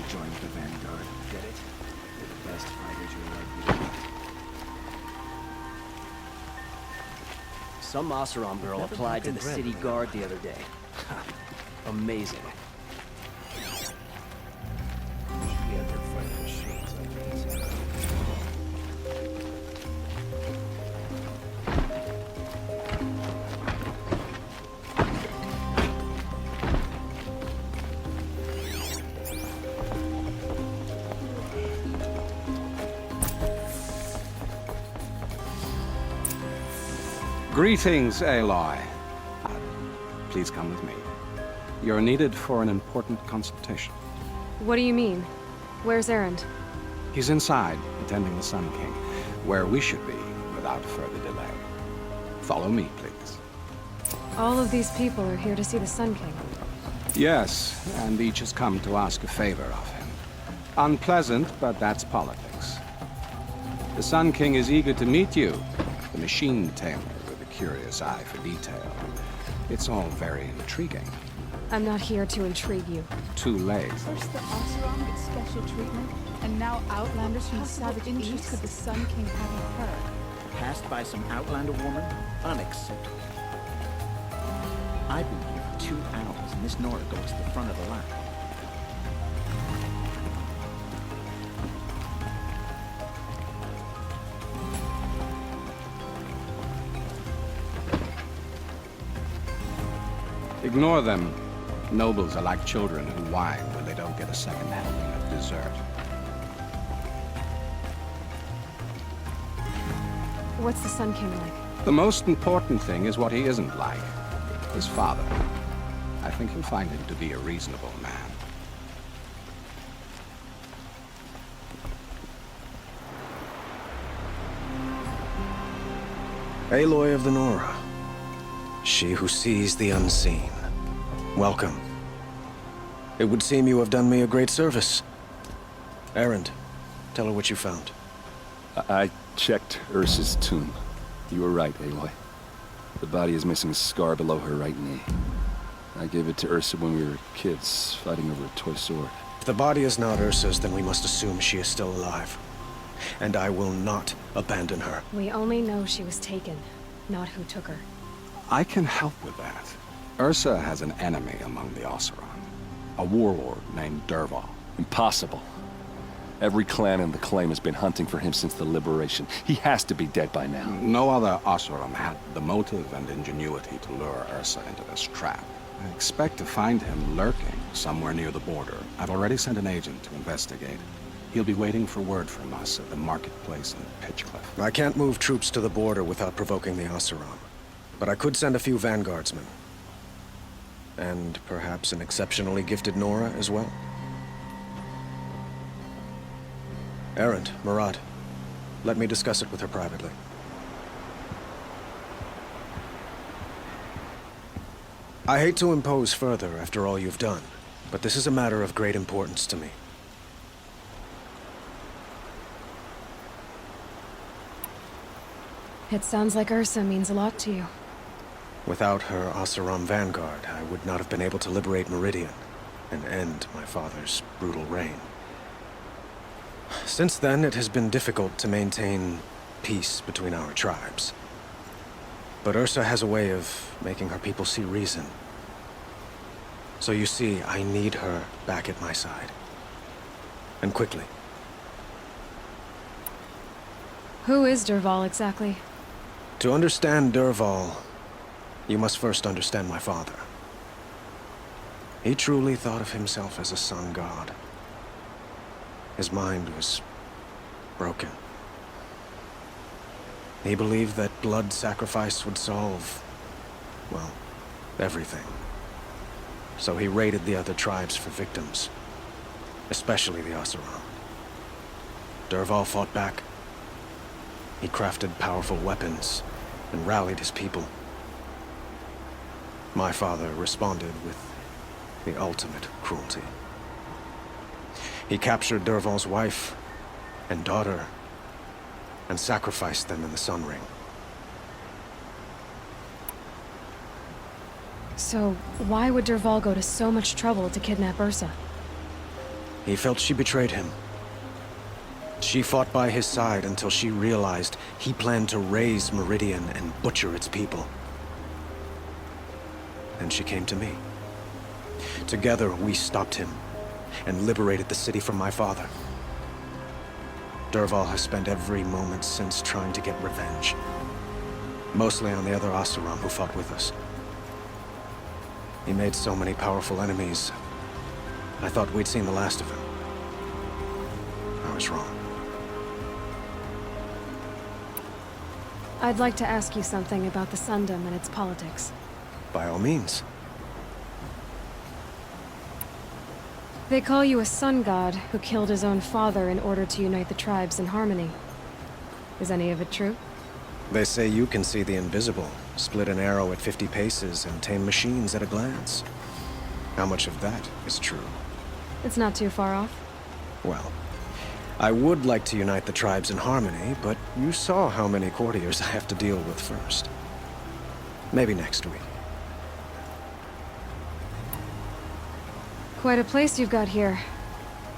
joined the Vanguard. Get it? They're the best fighters you're likely to meet. Some Oseram girl applied to the city guard the other day. Amazing. Yeah, they're fighting machines like these. Greetings, Aloy. Please come with me. You're needed for an important consultation. What do you mean? Where's Erend? He's inside, attending the Sun King, where we should be without further delay. Follow me, please. All of these people are here to see the Sun King. Yes, and each has come to ask a favor of him. Unpleasant, but that's politics. The Sun King is eager to meet you, the machine tamer with a curious eye for detail. It's all very intriguing. I'm not here to intrigue you. Too late. First the Oseram gets special treatment, and now Outlanders from the Savage East could the Sun King having her. Passed by some Outlander woman? Unacceptable. I've been here for 2 hours, and this Nora goes to the front of the line. Ignore them. Nobles are like children who whine when they don't get a second helping of dessert. What's the Sun King like? The most important thing is what he isn't like. His father. I think you'll find him to be a reasonable man. Aloy of the Nora. She who sees the unseen. Welcome. It would seem you have done me a great service. Erend, tell her what you found. I checked Ursa's tomb. You were right, Aloy. The body is missing a scar below her right knee. I gave it to Ursa when we were kids, fighting over a toy sword. If the body is not Ursa's, then we must assume she is still alive. And I will not abandon her. We only know she was taken, not who took her. I can help with that. Ursa has an enemy among the Oseram. A warlord named Dervahl. Impossible. Every clan in the claim has been hunting for him since the liberation. He has to be dead by now. No other Oseram had the motive and ingenuity to lure Ursa into this trap. I expect to find him lurking somewhere near the border. I've already sent an agent to investigate. He'll be waiting for word from us at the marketplace in Pitchcliff. I can't move troops to the border without provoking the Oseram. But I could send a few vanguardsmen. And perhaps an exceptionally gifted Nora as well. Erend, Murad, let me discuss it with her privately. I hate to impose further after all you've done, but this is a matter of great importance to me. It sounds like Ursa means a lot to you. Without her Oseram vanguard, I would not have been able to liberate Meridian and end my father's brutal reign. Since then, it has been difficult to maintain peace between our tribes. But Ursa has a way of making her people see reason. So you see, I need her back at my side. And quickly. Who is Dervahl exactly? To understand Dervahl, you must first understand my father. He truly thought of himself as a sun god. His mind was broken. He believed that blood sacrifice would solve, well, everything. So he raided the other tribes for victims, especially the Oseram. Dervahl fought back. He crafted powerful weapons and rallied his people. My father responded with the ultimate cruelty. He captured Dervahl's wife and daughter and sacrificed them in the Sun Ring. So, why would Dervahl go to so much trouble to kidnap Ursa? He felt she betrayed him. She fought by his side until she realized he planned to raise Meridian and butcher its people. Then she came to me. Together, we stopped him and liberated the city from my father. Dervahl has spent every moment since trying to get revenge. Mostly on the other Oseram who fought with us. He made so many powerful enemies. I thought we'd seen the last of him. I was wrong. I'd like to ask you something about the Sundom and its politics. By all means. They call you a sun god who killed his own father in order to unite the tribes in harmony. Is any of it true? They say you can see the invisible, split an arrow at 50 paces, and tame machines at a glance. How much of that is true? It's not too far off. Well, I would like to unite the tribes in harmony, but you saw how many courtiers I have to deal with first. Maybe next week. Quite a place you've got here.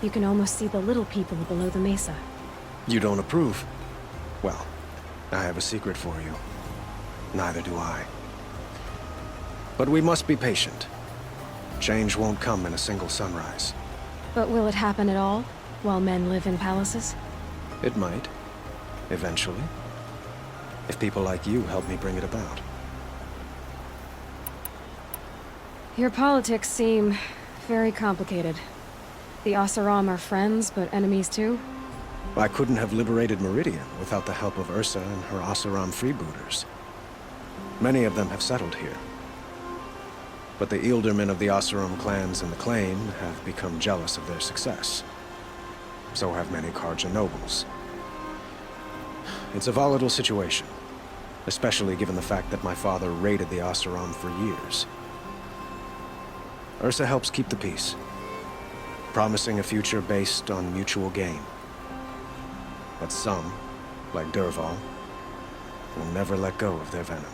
You can almost see the little people below the mesa. You don't approve? Well, I have a secret for you. Neither do I. But we must be patient. Change won't come in a single sunrise. But will it happen at all, while men live in palaces? It might. Eventually. If people like you help me bring it about. Your politics seem very complicated. The Oseram are friends, but enemies too? I couldn't have liberated Meridian without the help of Ursa and her Oseram freebooters. Many of them have settled here. But the Ealdormen of the Oseram clans in the Claim have become jealous of their success. So have many Karja nobles. It's a volatile situation, especially given the fact that my father raided the Oseram for years. Ursa helps keep the peace, promising a future based on mutual gain. But some, like Dervahl, will never let go of their venom.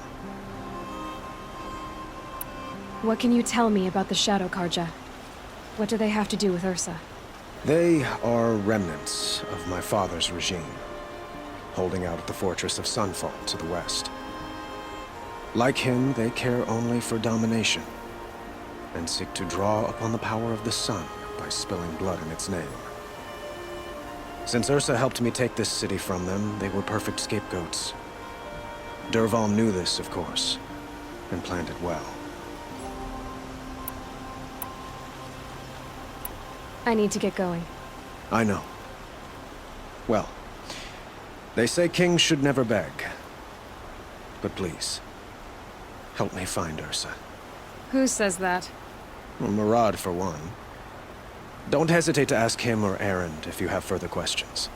What can you tell me about the Shadow Karja? What do they have to do with Ursa? They are remnants of my father's regime, holding out at the fortress of Sunfall to the west. Like him, they care only for domination, and seek to draw upon the power of the sun by spilling blood in its name. Since Ursa helped me take this city from them, they were perfect scapegoats. Dervahl knew this, of course, and planned it well. I need to get going. I know. Well, they say kings should never beg. But please, help me find Ursa. Who says that? Well, Murad, for one. Don't hesitate to ask him or Erend if you have further questions.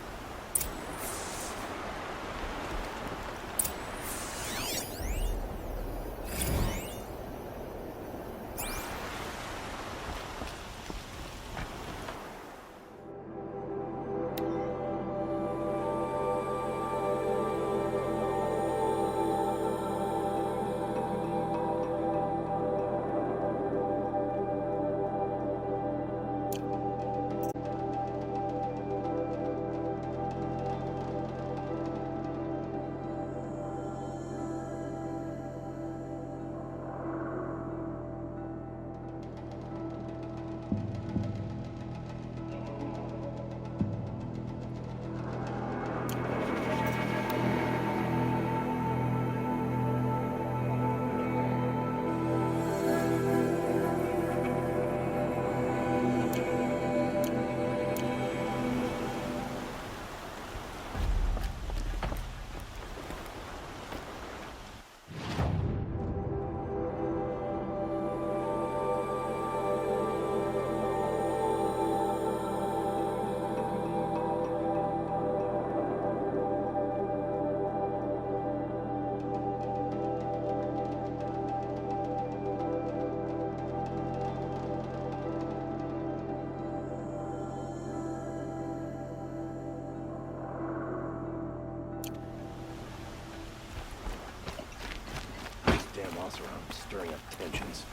Stirring up tensions.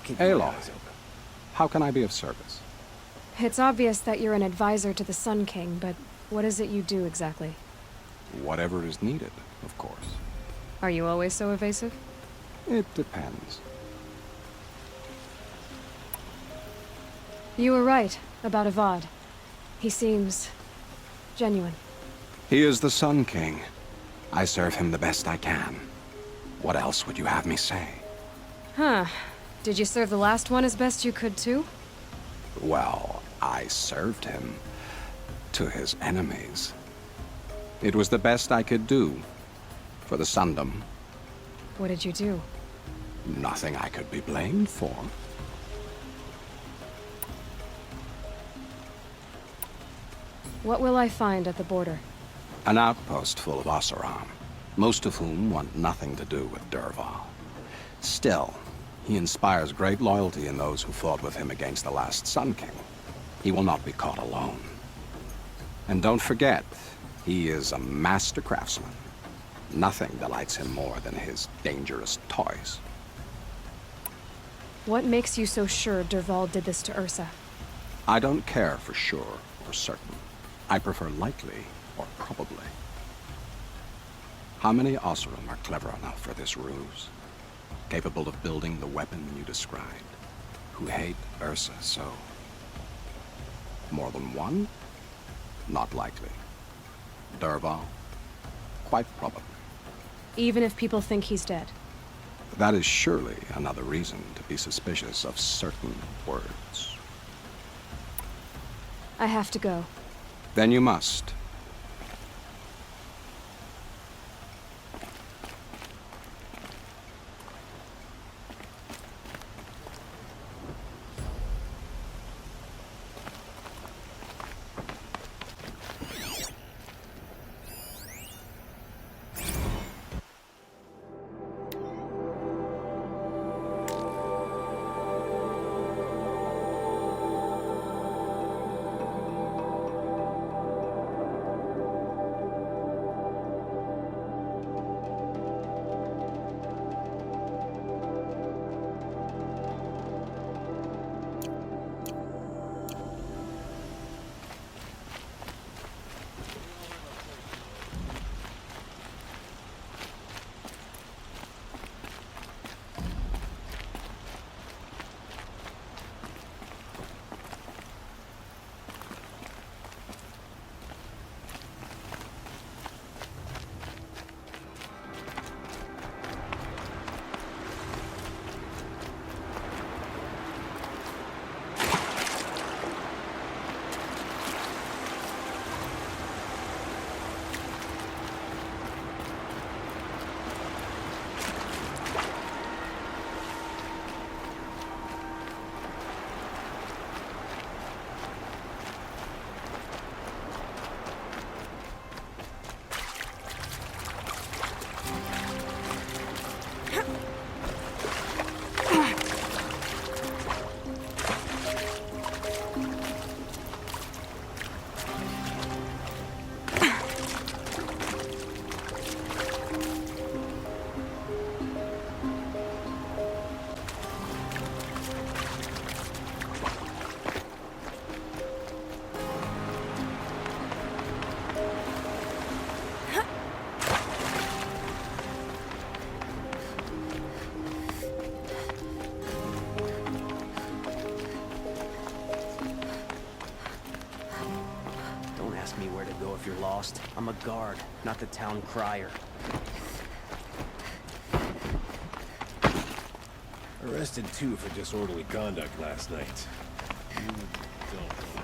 Keep Aloy, your eyes open. how can I be of service? It's obvious that you're an advisor to the Sun King, but what is it you do exactly? Whatever is needed, of course. Are you always so evasive? It depends. You were right about Avad. He seems genuine. He is the Sun King. I serve him the best I can. What else would you have me say? Huh. Did you serve the last one as best you could, too? Well, I served him to his enemies. It was the best I could do for the Sundom. What did you do? Nothing I could be blamed for. What will I find at the border? An outpost full of Oseram, most of whom want nothing to do with Dervahl. Still, he inspires great loyalty in those who fought with him against the last Sun King. He will not be caught alone. And don't forget, he is a master craftsman. Nothing delights him more than his dangerous toys. What makes you so sure Dervahl did this to Ursa? I don't care for sure or certain. I prefer likely or probably. How many Oseram are clever enough for this ruse? Capable of building the weapon you described? Who hate Ursa so? More than one? Not likely. Dervahl? Quite probably. Even if people think he's dead? That is surely another reason to be suspicious of certain words. I have to go. Then you must. Ask me where to go if you're lost. I'm a guard, not the town crier. Arrested two for disorderly conduct last night. You don't know.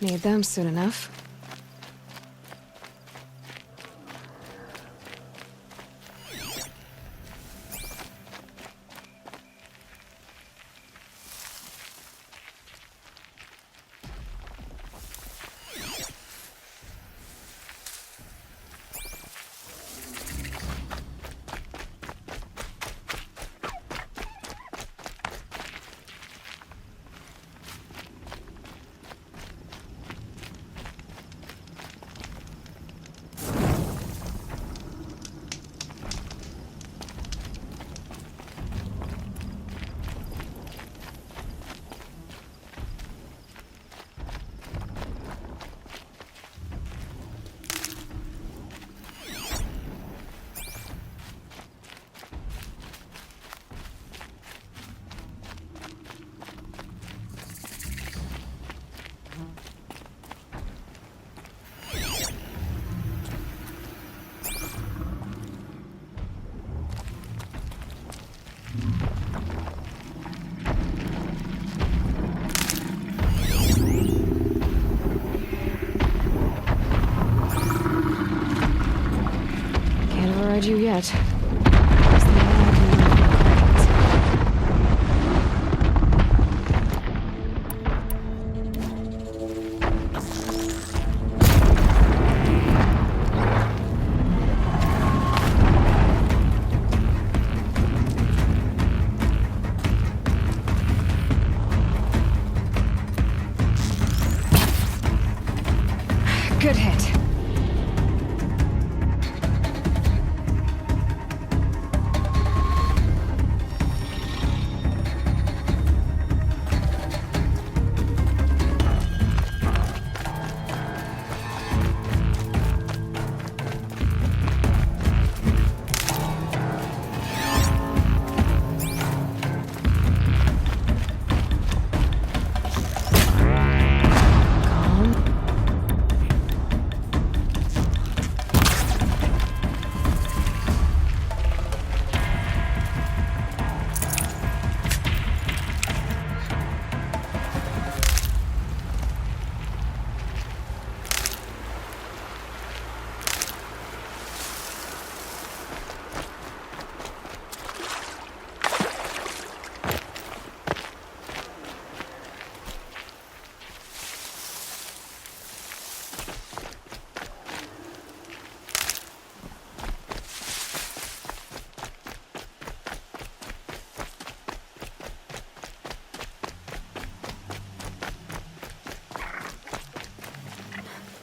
Need them soon enough. You yet. Good hit.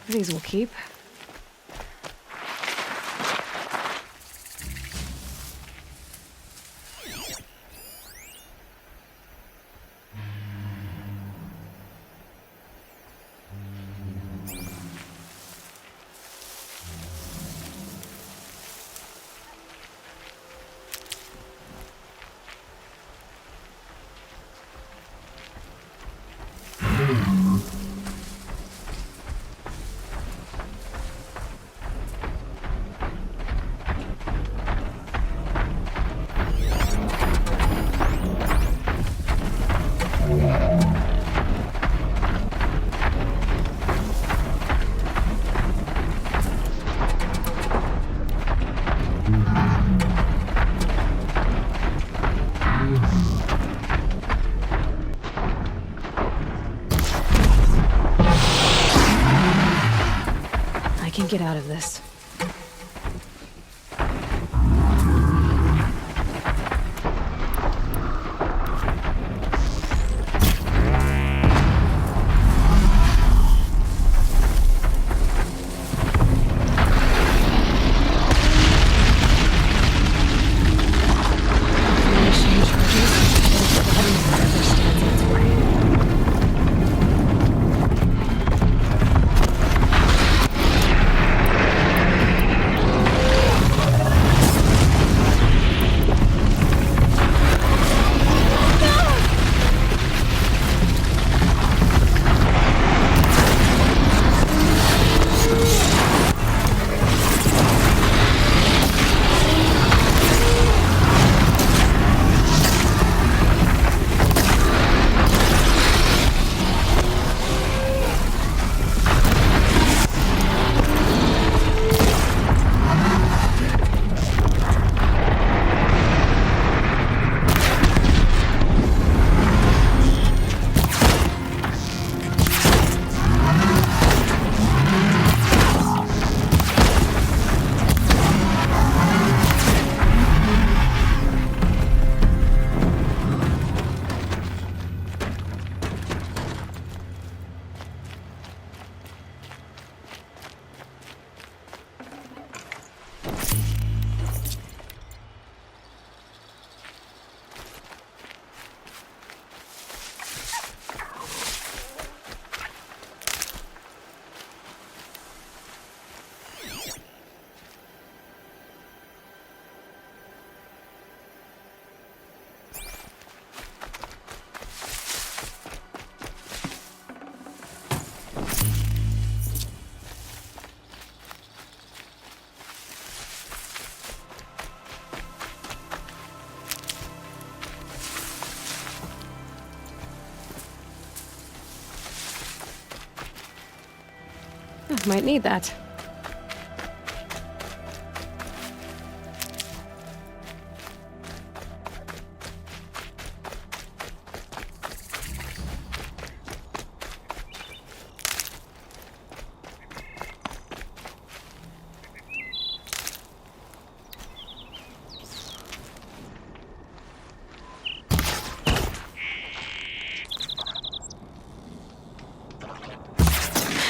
These will keep. I can get out of this. might need that.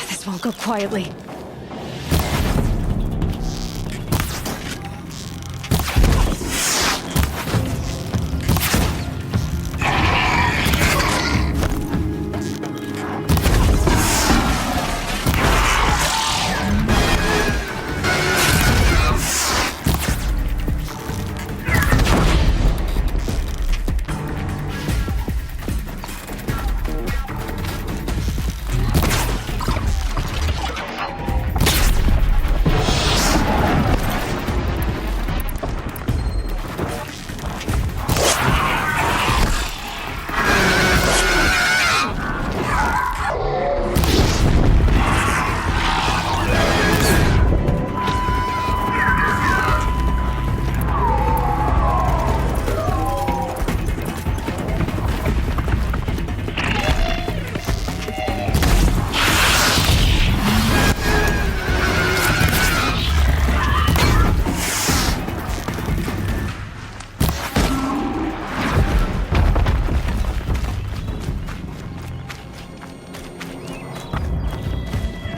This won't go quietly.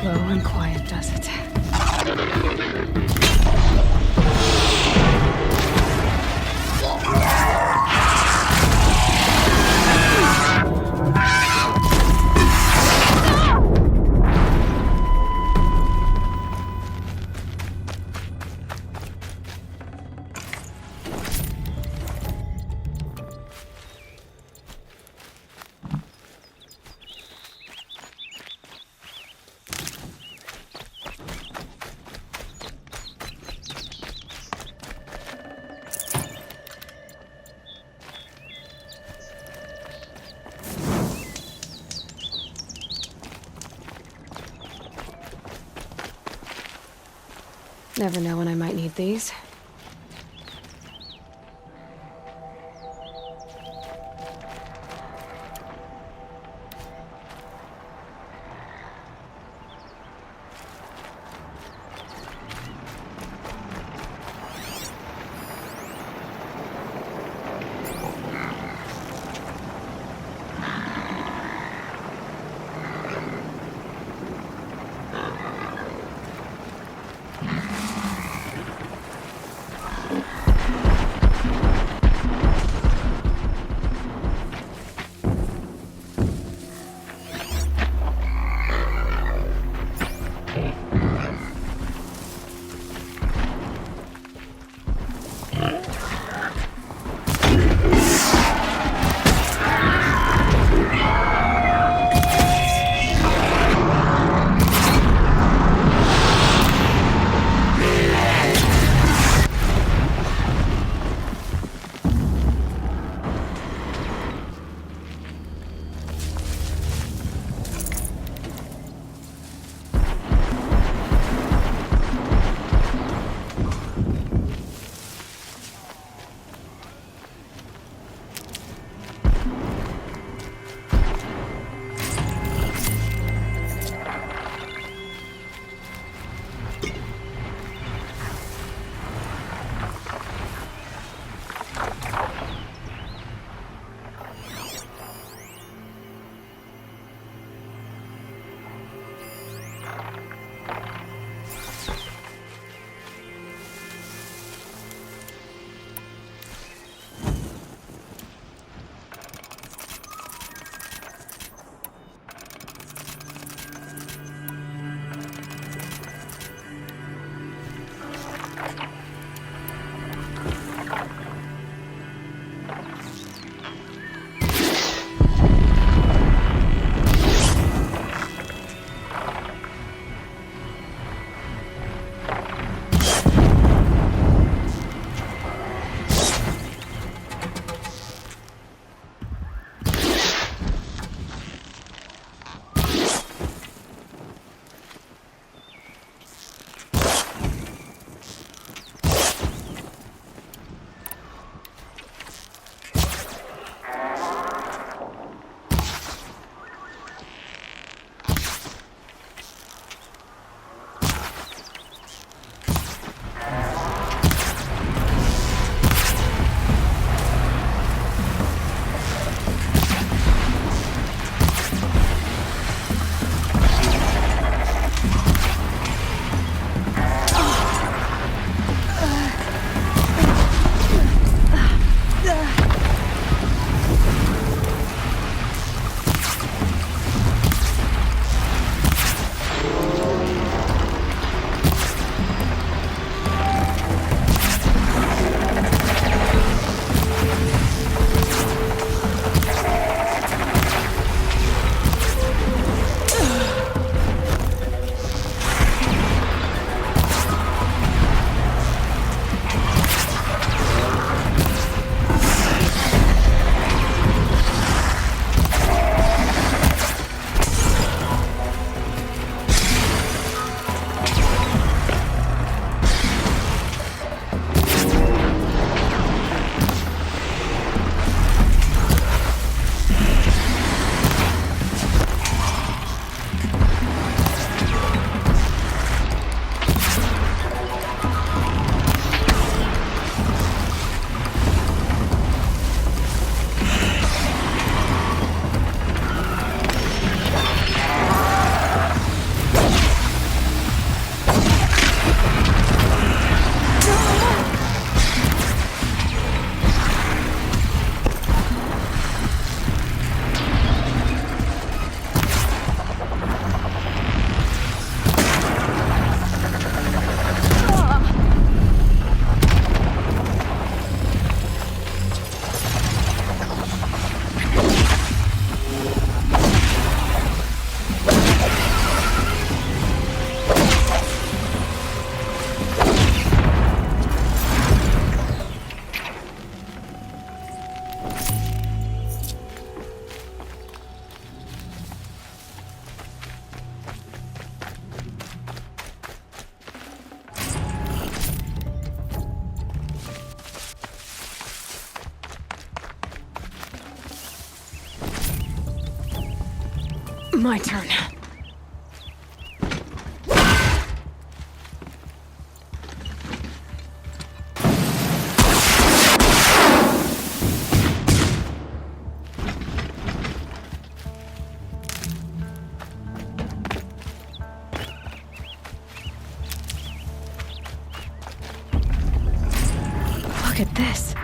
Low and quiet does it. Never know when I might need these. My turn. Look at this.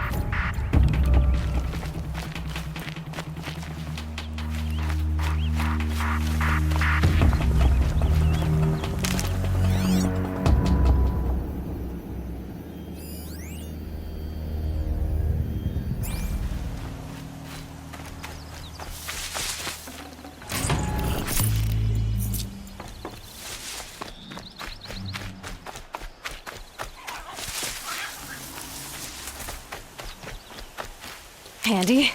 Handy.